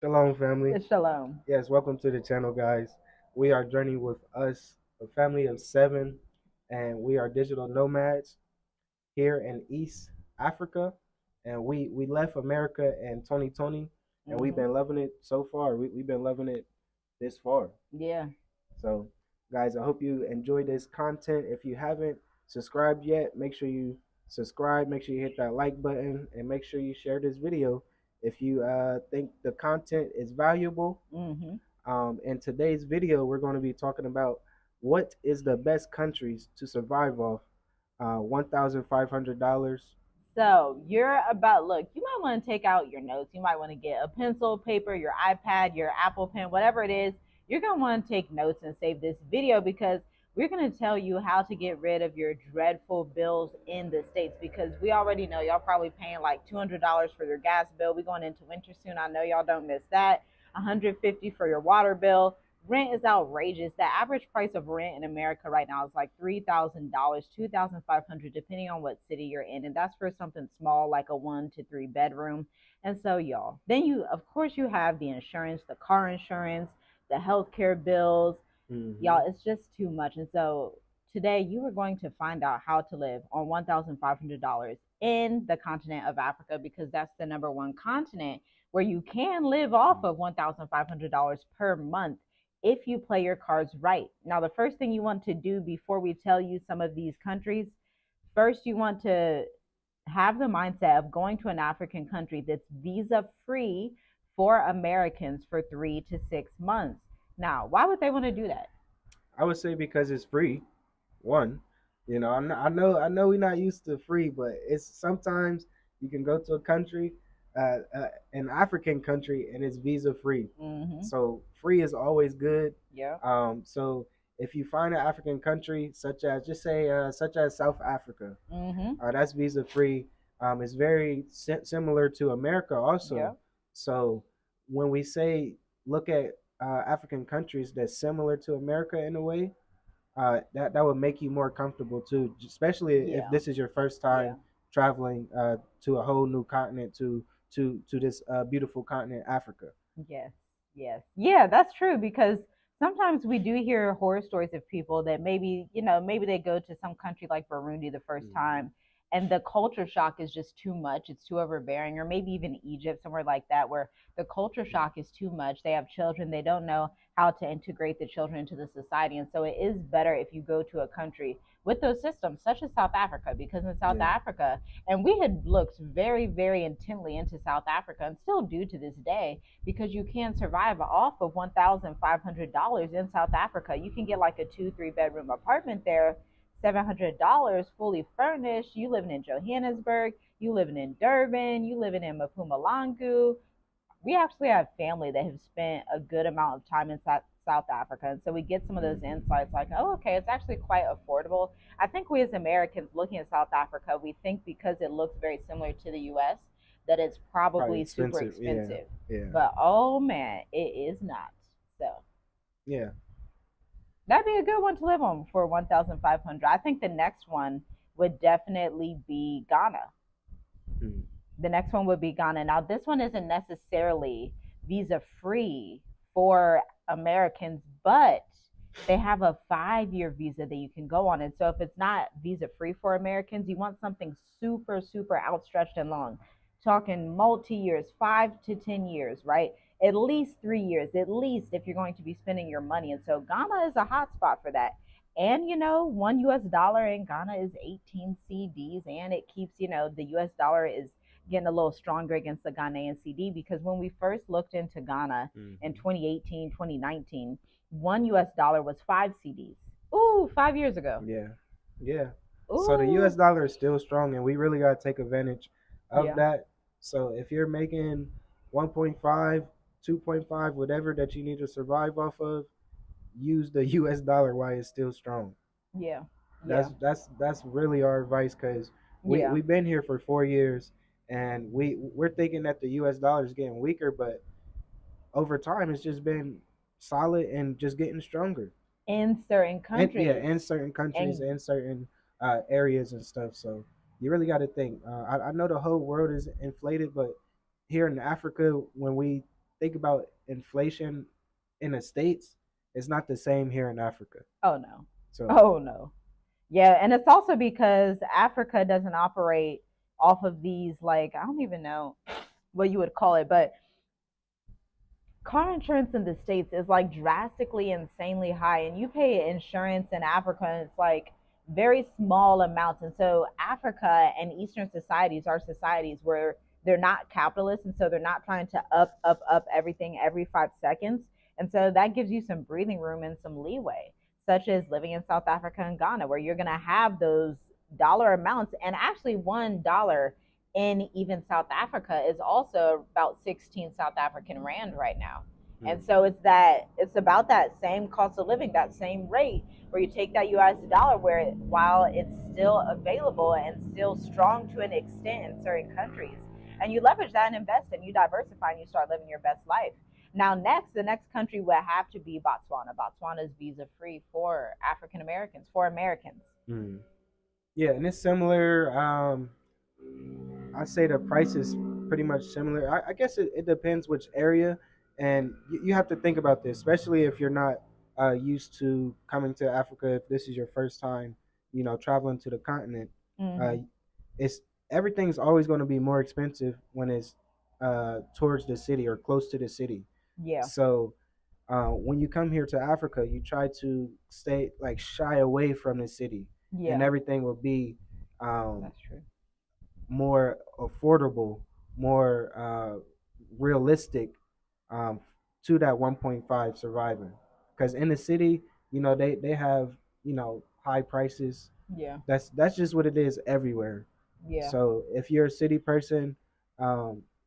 Shalom, family. Shalom. Yes, welcome to the channel, guys. We are journeying with us, a family of seven, and we are digital nomads here in East Africa. And we left America in 2020, and we've hmm been loving it so far. We've been loving it this far. Yeah. So, guys, I hope you enjoy this content. If you haven't subscribed yet, make sure you subscribe. Make sure you hit that like button, and make sure you share this video if you think the content is valuable. hmm In today's video, we're going to be talking about what is the best countries to survive off $1,500. So you're about, look, you might want to take out your notes. You might want to get a pencil, paper, your iPad, your Apple Pen, whatever it is. You're going to want to take notes and save this video because we're going to tell you how to get rid of your dreadful bills in the States because we already know y'all probably paying like $200 for your gas bill. We're going into winter soon. I know y'all don't miss that. 150 for your water bill. Rent is outrageous. The average price of rent in America right now is like $3,000, 2,500, depending on what city you're in, and that's for something small like a 1 to 3 bedroom. And so, y'all, then you, of course, you have the insurance, the car insurance, the healthcare bills. Mm-hmm. Y'all, it's just too much. And so, today you are going to find out how to live on $1,500 in the continent of Africa because that's the number one continent where you can live off of $1,500 per month if you play your cards right. Now, the first thing you want to do before we tell you some of these countries, first you want to have the mindset of going to an African country that's visa free for Americans for 3 to 6 months. Now, why would they want to do that? I would say because it's free. One, I know we're not used to free, but it's sometimes you can go to a country, an African country, and it's visa free. Mm-hmm. So free is always good. Yeah. So if you find an African country, such as just say, such as South Africa, Mm-hmm. that's visa free. It's very similar to America Yeah. also. So when we say look at African countries that's similar to America in a way, that would make you more comfortable too, especially if Yeah. this is your first Yeah. time traveling to a whole new continent to this beautiful continent, Africa. Yes, yes. Yeah, that's true because sometimes we do hear horror stories of people that maybe they go to some country like Burundi the first Hmm. time and the culture shock is just too much. It's too overbearing, or maybe even Egypt, somewhere like that, where the culture shock is too much. They have children, they don't know how to integrate the children into the society. And so it is better if you go to a country with those systems, such as South Africa, because in South Yeah. Africa, and we had looked very, very intently into South Africa and still do to this day because you can survive off of $1,500 in South Africa. You can get like a 2, 3 bedroom apartment there, $700 fully furnished. You living in Johannesburg, you living in Durban, you living in Mpumalanga. We actually have family that have spent a good amount of time in South Africa. And so we get some of those Hmm. insights like, oh, okay, it's actually quite affordable. I think we as Americans looking at South Africa, we think because it looks very similar to the US that it's Probably probably super expensive. Yeah. expensive. Yeah. But oh man, it is not. So Yeah. that'd be a good one to live on for 1,500. I think the next one would definitely be Ghana. Mm. The next one would be Ghana. Now, this one isn't necessarily visa free for Americans, but they have a 5 year visa that you can go on. And so, if it's not visa free for Americans, you want something super, super outstretched and long. Talking multi years, 5 to 10 years, right? At least 3 years, at least if you're going to be spending your money. And so, Ghana is a hot spot for that. And one US dollar in Ghana is 18 CDs, and it keeps, the US dollar is getting a little stronger against the Ghanaian CD because when we first looked into Ghana in Hmm. 2018, 2019, one US dollar was 5 CDs. Ooh, 5 years ago. Yeah. Yeah. So the U.S. Ooh, dollar is still strong, and we really got to take advantage of yeah. that. So if you're making 1.5, 2.5, whatever that you need to survive off of, use the U.S. dollar while it's still strong. Yeah. That's Yeah. that's that's really our advice because we Yeah. we've been here for 4 years, and we're thinking that the U.S. dollar is getting weaker, but over time it's just been solid and just getting stronger. In certain And yeah, countries. in certain countries, And in certain areas and stuff. So you really got to think. I know the whole world is inflated, but here in Africa, when we think about inflation in the states, it's not the same here in Africa. Oh no. So Oh no. Yeah, and it's also because Africa doesn't operate off of these, like, I don't even know what you would call it, but car insurance in the states is like drastically insanely high, and you pay insurance in Africa and it's like very small amounts. And so Africa and Eastern societies are societies where they're not capitalist, and so they're not trying to up everything every 5 seconds. And so that gives you some breathing room and some leeway, such as living in South Africa and Ghana, where you're going to have those dollar amounts. And actually $1 in even South Africa is also about 16 South African rand right now. And so it's about that same cost of living, that same rate, where you take that US dollar, where while it's still available and still strong to an extent in certain countries, and you leverage that and invest and you diversify and you start living your best life. Now, the next country would have to be Botswana. Botswana is visa free for African Americans, for Americans. mm, yeah, and it's similar. I say the price is pretty much similar. I guess it depends which area, and you have to think about this, especially if you're not used to coming to Africa. If this is your first time, traveling to the continent, uh, Mm-hmm. it's everything's always going to be more expensive when it's towards the city or close to the city. Yeah, So when you come here to Africa, you try to stay like shy away from the city, and yeah, everything will be um, that's true. more affordable, more realistic um, to that 1.5 surviving. Because in the city, they have high prices. Yeah, That's just what it is everywhere. yeah, So if you're a city person,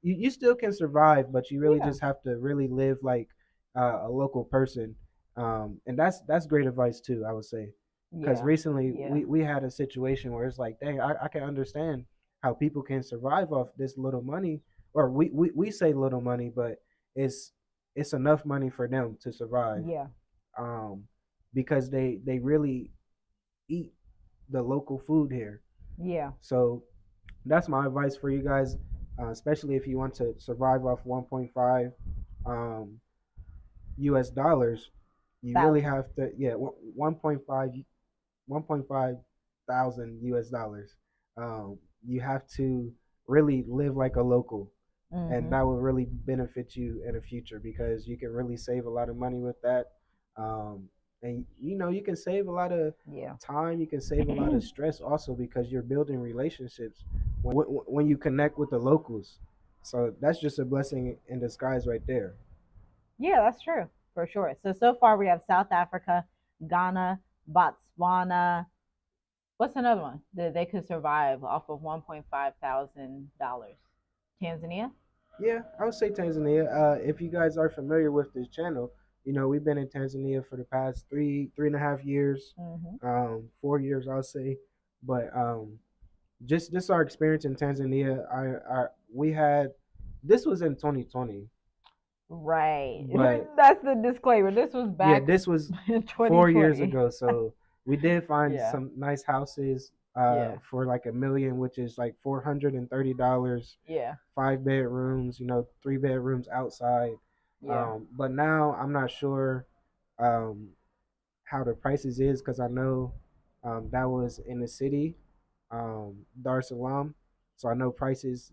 you still can survive, but you really yeah, just have to really live like a local person. And that's great advice too, I would say. Because yeah, recently yeah. we had a situation where it's like, dang, I can understand how people can survive off this little money, or we say little money, but it's it's enough money for them to survive. Yeah, Um, because they really eat the local food here. yeah, So that's my advice for you guys, especially if you want to survive off 1.5 um, U.S. dollars. You really thousand. have to, yeah, 1.5 thousand U.S. dollars. You have to really live like a local, and Mm-hmm. that will really benefit you in the future because you can really save a lot of money with that. Um, and you can save a lot of Yeah, time. You can save a lot of stress also because you're building relationships when you connect with the locals. So that's just a blessing in disguise right there. yeah, that's true for sure. So far we have South Africa, Ghana, Botswana. What's another one that they could survive off of $1.5 thousand? Tanzania. Yeah, I would say Tanzania. If you guys are familiar with this channel, we've been in Tanzania for the past 3.5 years, Mm-hmm. 4 years, I'll say. But just our experience in Tanzania, we had this was in 2020, Right. but That's the disclaimer. This was yeah, back this was in 4 years 2020. ago. So we did find Yeah. some nice houses Yeah. for like 1 million, which is like $430, Yeah. 5 bedrooms, 3 bedrooms outside. Yeah. But now I'm not sure um, how the prices is because I know that was in the city, Dar es Salaam. So I know prices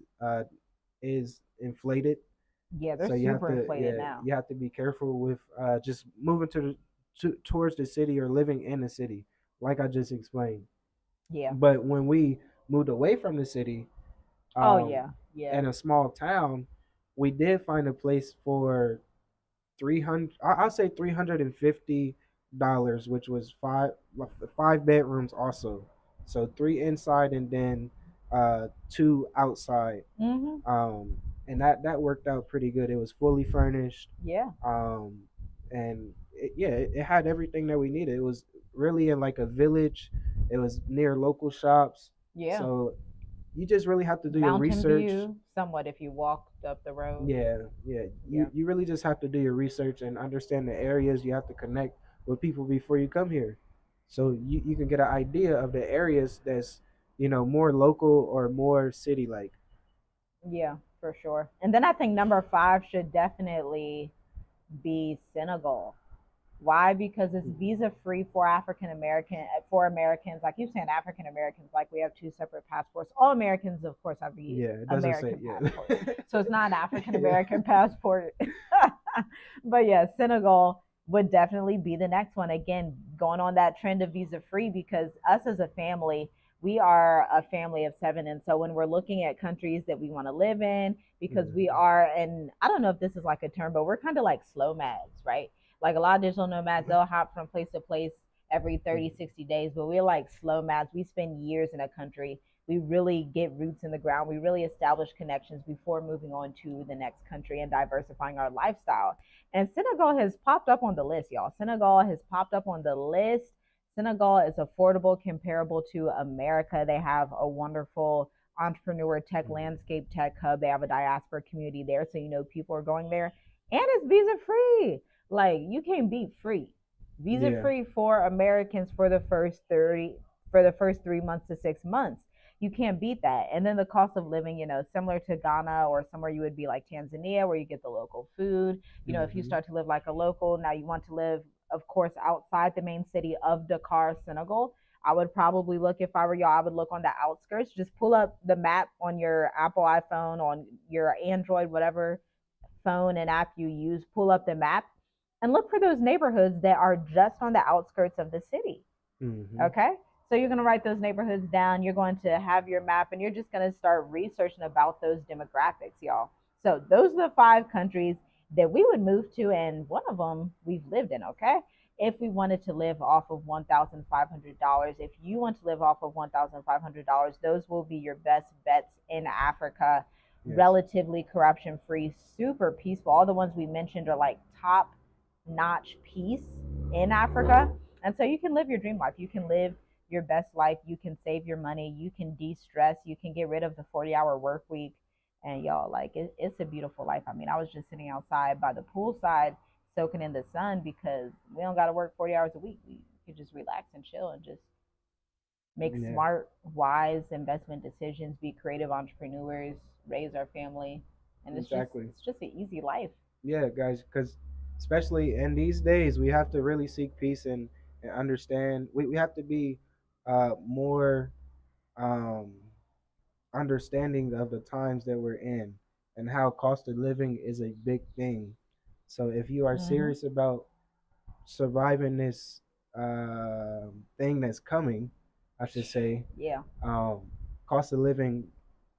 is inflated. Yeah, they're So you have super to, inflated yeah, now. you have to be careful with just moving towards the city or living in the city, like I just explained. Yeah. But when we moved away from the city, Oh um, yeah. Yeah. in a small town, we did find a place for 300. I'll say $350, which was five bedrooms also. So three inside and then two outside. Mhm. Um, and that worked out pretty good. It was fully furnished. Yeah. Um, and it had everything that we needed. It was really in like a village. It was near local shops. Yeah. So you just really have to do your Mountain research. view, somewhat if you walked up the road. Yeah, yeah. You Yeah. you really just have to do your research and understand the areas. You have to connect with people before you come here, so you can get an idea of the areas that's more local or more city like. Yeah. for sure. And then I think number five should definitely be Senegal. Why? Because it's visa free for African American for Americans. I keep saying African Americans like we have two separate passports. All Americans, of course, have the Yeah, it doesn't say American yeah. passport, so it's not an African Yeah. American passport. But yeah, Senegal would definitely be the next one. Again, going on that trend of visa free because us as a family, we are a family of seven. And so when we're looking at countries that we want to live in, because we Mhm. are, and I don't know if this is like a term, but we're kind of like slow mads, right? Like a lot of digital nomads, they'll hop from place to place every 30, Mhm. 60 days, but we're like slow mads. We spend years in a country. We really get roots in the ground. We really establish connections before moving on to the next country and diversifying our lifestyle. And Senegal has popped up on the list, y'all. Senegal has popped up on the list. Senegal is affordable, comparable to America. They have a wonderful entrepreneur tech Mhm. landscape tech hub. They have a diaspora community there, so you know people are going there. And it's visa free. Like you can't beat free. Visa Yeah. free for Americans for the first 30 for the first 3 months to 6 months. You can't beat that. And then the cost of living, similar to Ghana or somewhere you would be like Tanzania where you get the local food. If you Mhm. start to live like a local, now you want to live, of course, outside the main city of Dakar, Senegal. I would probably look, if I were y'all, I would look on the outskirts. Just pull up the map on your Apple iPhone, on your Android, whatever phone and app you use, pull up the map and look for those neighborhoods that are just on the outskirts of the city. Mhm. Okay. So you're going to write those neighborhoods down. You're going to have your map and you're just going to start researching about those demographics, y'all. So those are the five countries that we would move to. And one of them we've lived in. Okay. If we wanted to live off of $1,500, if you want to live off of $1,500, those will be your best bets in Africa. Yes. Relatively corruption free, super peaceful. All the ones we mentioned are like top notch peace in Africa. And so you can live your dream life. You can live your best life. You can save your money. You can de stress. You can get rid of the 40-hour work week. And y'all, like, it's a beautiful life. I mean, I was just sitting outside by the poolside soaking in the sun because we don't got to work 40 hours a week. We can just relax and chill and just make Yeah. smart, wise investment decisions, be creative entrepreneurs, raise our family. And it's just, Exactly. it's just an easy life. Yeah, guys, because especially in these days, we have to really seek peace and understand. We have to be more um, understanding of the times that we're in and how cost of living is a big thing. So if you are Mm-hmm. serious about surviving this thing that's coming, I should say, Yeah. um, cost of living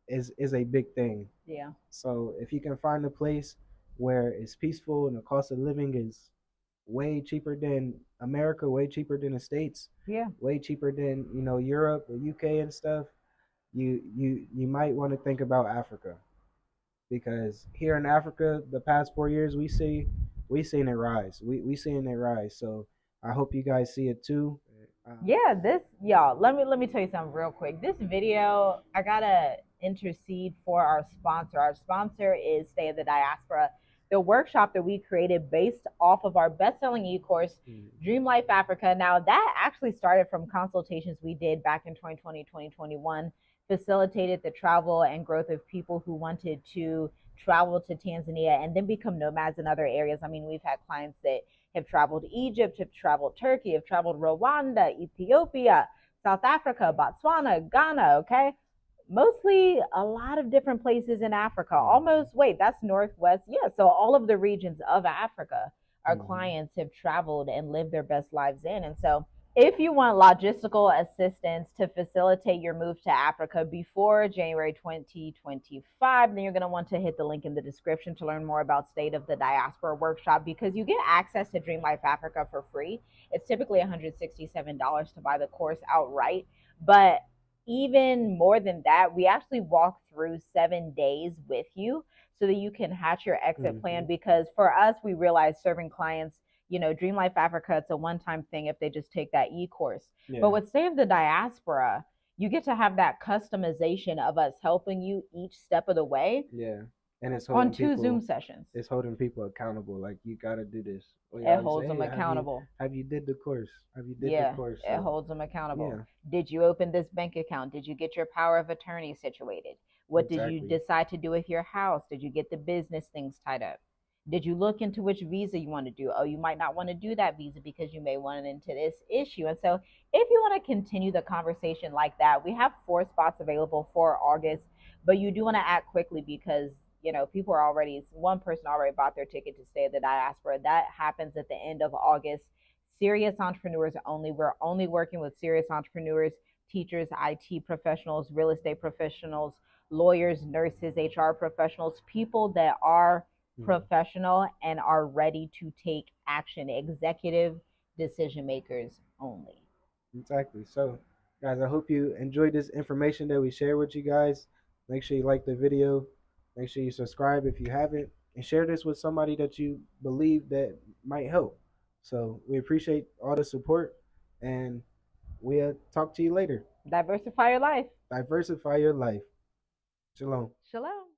is a big thing. Yeah. So if you can find a place where it's peaceful and the cost of living is way cheaper than America, way cheaper than the States, Yeah. way cheaper than Europe or UK and stuff, you might want to think about Africa because here in Africa, the past 4 years we seen it rise. We seen it rise. So I hope you guys see it too. Yeah, this y'all, let me tell you something real quick. This video, I gotta intercede for our sponsor. Our sponsor is Stay of the Diaspora, the workshop that we created based off of our best-selling e-course, Dream Life Africa. Now that actually started from consultations we did back in 2020, 2021, facilitated the travel and growth of people who wanted to travel to Tanzania and then become nomads in other areas. I mean, we've had clients that have traveled Egypt, have traveled Turkey, have traveled Rwanda, Ethiopia, South Africa, Botswana, Ghana, okay? Mostly a lot of different places in Africa. Almost, wait, that's Northwest. Yeah, so all of the regions of Africa our Mm-hmm. clients have traveled and lived their best lives in. And so if you want logistical assistance to facilitate your move to Africa before January 2025, then you're going to want to hit the link in the description to learn more about State of the Diaspora Workshop because you get access to Dream Life Africa for free. It's typically $167 to buy the course outright. But even more than that, we actually walk through 7 days with you so that you can hatch your exit Mm-hmm. plan. Because for us, we realize serving clients, Dream Life Africa, it's a one-time thing if they just take that e-course. But Yeah. with Save the Diaspora, you get to have that customization of us helping you each step of the way Yeah. And on 2 Zoom sessions. it's holding people accountable. Like you gotta do this. Or you It gotta say, holds them hey, accountable. have you did the course? Have you did the Yeah, course? it So holds them accountable. yeah. Did you open this bank account? Did you get your power of attorney situated? What did you Exactly. decide to do with your house? Did you get the business things tied up? Did you look into which visa you want to do? Oh, you might not want to do that visa because you may run into this issue. And so, if you want to continue the conversation like that, we have 4 spots available for August, but you do want to act quickly because people are already, one person already bought their ticket to stay at the diaspora. That happens at the end of August. Serious entrepreneurs only. We're only working with serious entrepreneurs, teachers, IT professionals, real estate professionals, lawyers, nurses, HR professionals, people that are Mhm. professional and are ready to take action, executive decision makers only. Exactly. So, guys, I hope you enjoyed this information that we shared with you guys. Make sure you like the video. Make sure you subscribe if you haven't, and share this with somebody that you believe that might help. So we appreciate all the support, and we'll talk to you later. Diversify your life. Diversify your life. Shalom. Shalom.